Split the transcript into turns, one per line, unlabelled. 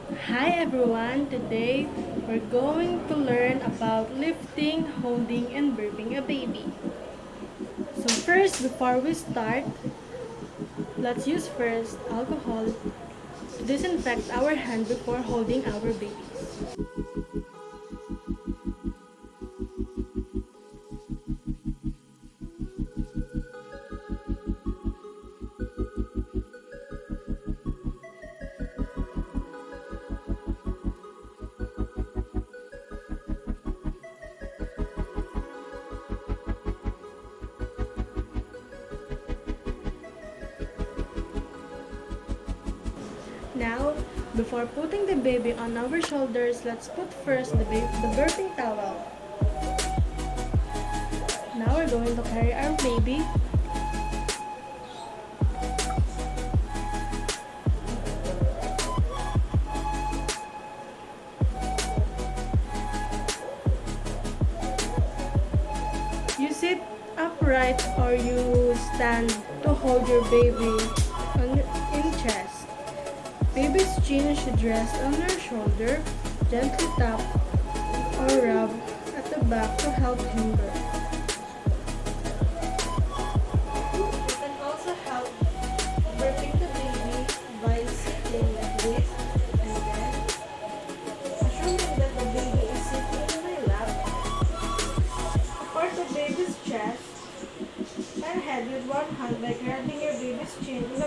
Hi everyone! Today we're going to learn about lifting, holding, and burping a baby. So first, before we start, let's use first alcohol to disinfect our hand before holding our babies. Now, before putting the baby on our shoulders, let's put first the burping towel. Now we're going to carry our baby. You sit upright or you stand to hold your baby in chest. Baby's chin should rest on your shoulder. Gently tap or rub at the back to help him burp. You can also help burping the baby by sitting like this and then assuming that the baby is sitting in my lap. Support the baby's chest and head with one hand by grabbing your baby's chin in the